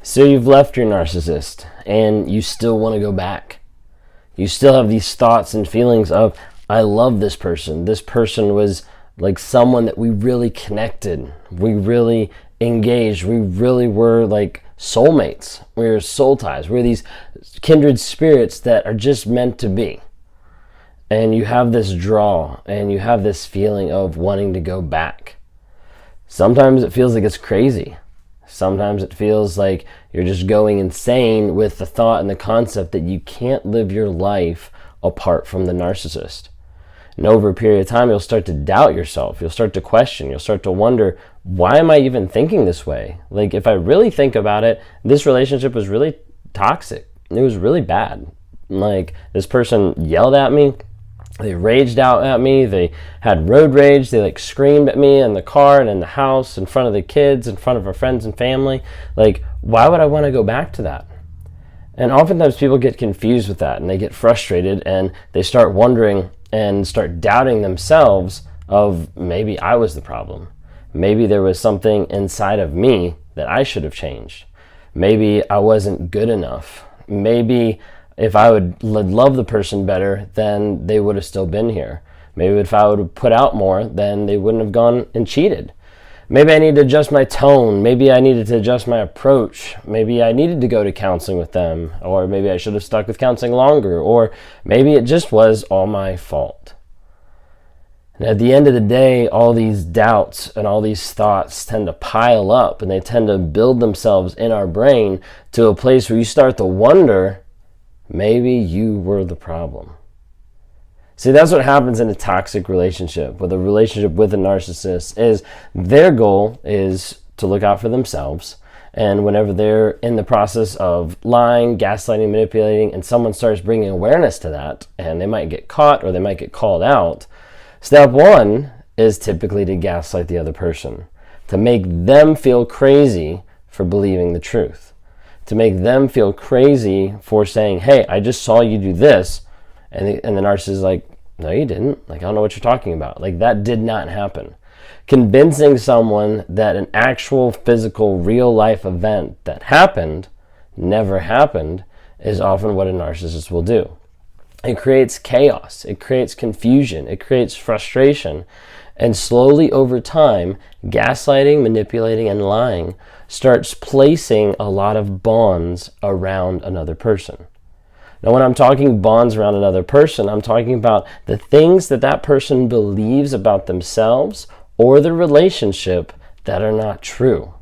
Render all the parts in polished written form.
So you've left your narcissist and you still want to go back. You still have these thoughts and feelings of, I love this person. This person was like someone that we really connected. We really engaged. We really were like soulmates. We were soul ties. We're these kindred spirits that are just meant to be. And you have this draw and you have this feeling of wanting to go back. Sometimes it feels like it's crazy. Sometimes it feels like you're just going insane with the thought and the concept that you can't live your life apart from the narcissist. And over a period of time, you'll start to doubt yourself. You'll start to question. You'll start to wonder, why am I even thinking this way? Like, if I really think about it, this relationship was really toxic. It was really bad. Like, this person yelled at me. They raged out at me. They had road rage. They like screamed at me in the car and in the house, in front of the kids, in front of our friends and family. Like, why would I want to go back to that? And oftentimes people get confused with that and they get frustrated and they start wondering and start doubting themselves of, maybe I was the problem. Maybe there was something inside of me that I should have changed. Maybe I wasn't good enough. Maybe if I would love the person better, then they would have still been here. Maybe if I would have put out more, then they wouldn't have gone and cheated. Maybe I need to adjust my tone. Maybe I needed to adjust my approach. Maybe I needed to go to counseling with them. Or maybe I should have stuck with counseling longer. Or maybe it just was all my fault. And at the end of the day, all these doubts and all these thoughts tend to pile up and they tend to build themselves in our brain to a place where you start to wonder, maybe you were the problem. See, that's what happens in a toxic relationship, with a relationship with a narcissist, is their goal is to look out for themselves. And whenever they're in the process of lying, gaslighting, manipulating, and someone starts bringing awareness to that, and they might get caught or they might get called out, step one is typically to gaslight the other person, to make them feel crazy for believing the truth, to make them feel crazy for saying, hey, I just saw you do this. And the narcissist is like, no, you didn't. Like, I don't know what you're talking about. Like, that did not happen. Convincing someone that an actual physical real life event that happened never happened is often what a narcissist will do. It creates chaos. It creates confusion. It creates frustration. And slowly over time, gaslighting, manipulating, and lying starts placing a lot of bonds around another person. Now, when I'm talking bonds around another person, I'm talking about the things that that person believes about themselves or the relationship that are not true.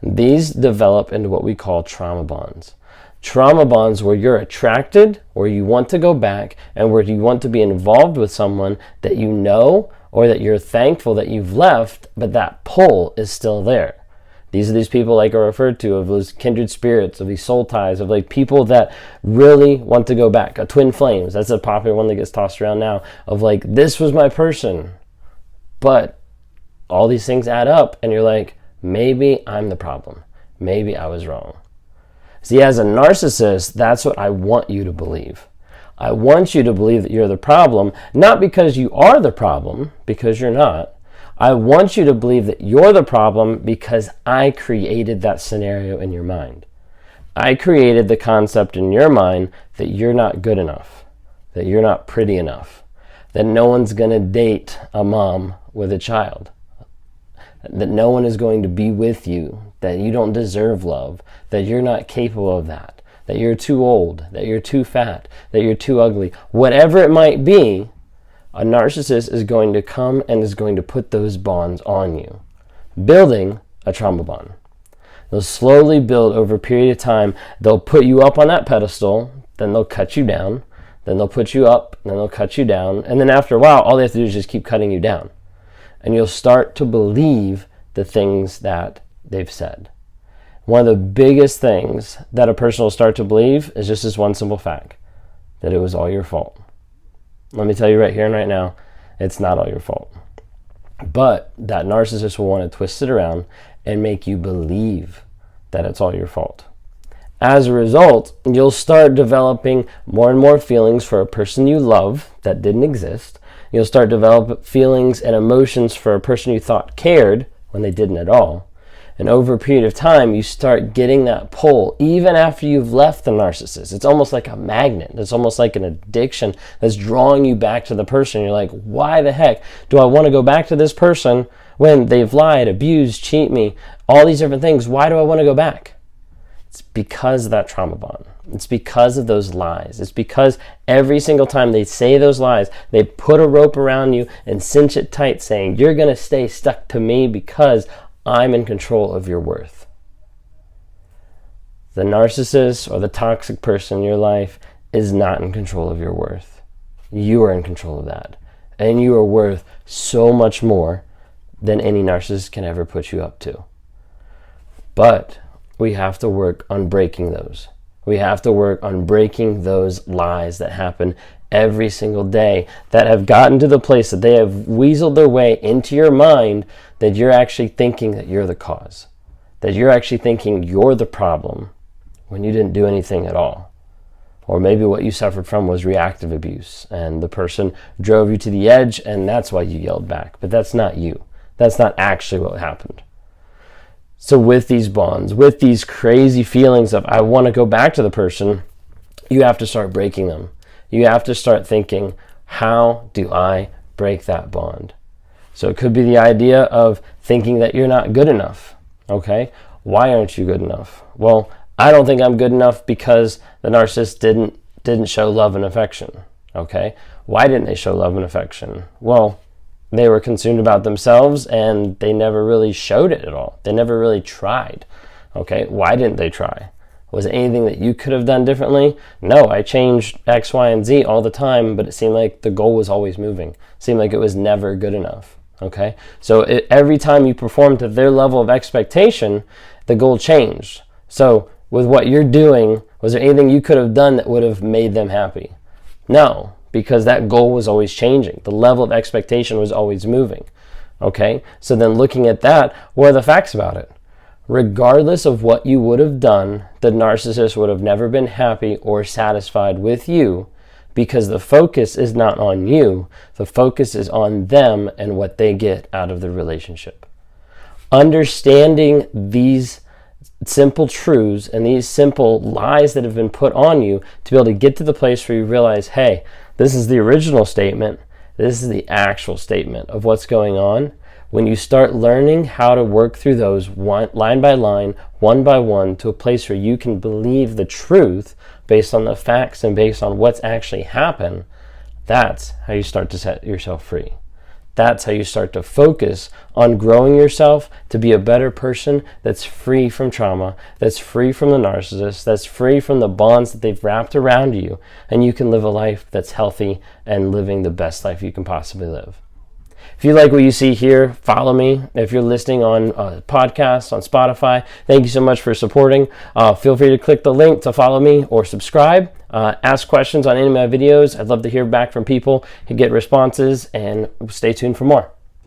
These develop into what we call trauma bonds. Trauma bonds where you're attracted, where you want to go back, and where you want to be involved with someone that you know or that you're thankful that you've left, but that pull is still there. These are these people, like I referred to, of those kindred spirits, of these soul ties, of like people that really want to go back. A twin flames, that's a popular one that gets tossed around now, of like, this was my person. But all these things add up and you're like, maybe I'm the problem. Maybe I was wrong. See, as a narcissist, that's what I want you to believe. I want you to believe that you're the problem, not because you are the problem, because you're not. I want you to believe that you're the problem because I created that scenario in your mind. I created the concept in your mind that you're not good enough, that you're not pretty enough, that no one's going to date a mom with a child, that no one is going to be with you, that you don't deserve love, that you're not capable of that you're too old, that you're too fat, that you're too ugly. Whatever it might be, a narcissist is going to come and is going to put those bonds on you, building a trauma bond. They'll slowly build over a period of time. They'll put you up on that pedestal, then they'll cut you down, then they'll put you up, then they'll cut you down, and then after a while, all they have to do is just keep cutting you down. And you'll start to believe the things that they've said. One of the biggest things that a person will start to believe is just this one simple fact, that it was all your fault. Let me tell you right here and right now, it's not all your fault. But that narcissist will want to twist it around and make you believe that it's all your fault. As a result, you'll start developing more and more feelings for a person you love that didn't exist. You'll start developing feelings and emotions for a person you thought cared when they didn't at all. And over a period of time, you start getting that pull, even after you've left the narcissist. It's almost like a magnet. It's almost like an addiction that's drawing you back to the person. You're like, why the heck do I want to go back to this person when they've lied, abused, cheat me, all these different things? Why do I want to go back? It's because of that trauma bond. It's because of those lies. It's because every single time they say those lies, they put a rope around you and cinch it tight, saying, you're going to stay stuck to me because I'm in control of your worth. The narcissist or the toxic person in your life is not in control of your worth. You are in control of that. And you are worth so much more than any narcissist can ever put you up to. But we have to work on breaking those. We have to work on breaking those lies that happen every single day, that have gotten to the place that they have weaseled their way into your mind, that you're actually thinking that you're the cause, that you're actually thinking you're the problem when you didn't do anything at all. Or maybe what you suffered from was reactive abuse and the person drove you to the edge and that's why you yelled back. But that's not you. That's not actually what happened. So with these bonds, with these crazy feelings of I want to go back to the person, you have to start breaking them. You have to start thinking, how do I break that bond? So it could be the idea of thinking that you're not good enough. Okay, why aren't you good enough? Well, I don't think I'm good enough because the narcissist didn't show love and affection. Okay, why didn't they show love and affection? Well, they were consumed about themselves and they never really showed it at all. They never really tried. Okay, why didn't they try? Was it anything that you could have done differently? No, I changed X, Y, and Z all the time, but it seemed like the goal was always moving. It seemed like it was never good enough. Okay, so every time you performed to their level of expectation, the goal changed. So with what you're doing, was there anything you could have done that would have made them happy? No, because that goal was always changing. The level of expectation was always moving. Okay, so then looking at that, what are the facts about it? Regardless of what you would have done, the narcissist would have never been happy or satisfied with you, because the focus is not on you. The focus is on them and what they get out of the relationship. Understanding these simple truths and these simple lies that have been put on you to be able to get to the place where you realize, hey, this is the original statement. This is the actual statement of what's going on. When you start learning how to work through those line by line, one by one, to a place where you can believe the truth based on the facts and based on what's actually happened, that's how you start to set yourself free. That's how you start to focus on growing yourself to be a better person that's free from trauma, that's free from the narcissist, that's free from the bonds that they've wrapped around you, and you can live a life that's healthy and living the best life you can possibly live. If you like what you see here, follow me. If you're listening on podcasts, on Spotify, thank you so much for supporting. Feel free to click the link to follow me or subscribe. Ask questions on any of my videos. I'd love to hear back from people, get responses, and stay tuned for more.